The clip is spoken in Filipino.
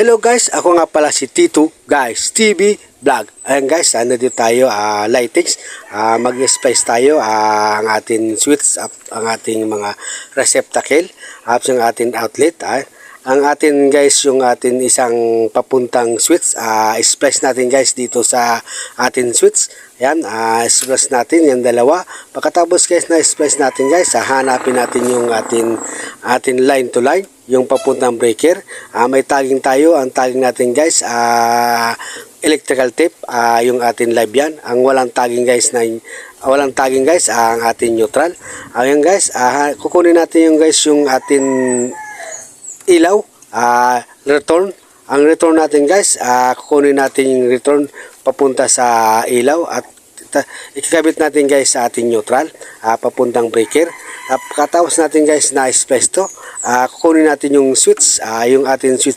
Hello guys, ako nga pala si Tito guys, TV Vlog. Ayan guys, nandito tayo, lightings. Mag-splice tayo ang ating switch, ang ating mga receptacle, yung ating outlet. Ang atin guys, yung atin isang papuntang switch, splice natin guys dito sa ating switch. Ayan, splice natin yung dalawa. Pagkatapos guys na splice natin guys, hanapin natin yung atin line to line, yung papuntang breaker. May tagging tayo, ang tagging natin guys, electrical tape, yung atin live yan. Ang walang tagging guys ang atin neutral. Ayan guys, kukunin natin yung guys yung atin ilaw, return. Ang return natin guys, kukunin natin yung return papunta sa ilaw at ikakabit natin guys sa ating neutral, papuntang breaker. Pagkatapos natin guys na splice to, kukunin natin yung switch, yung ating switch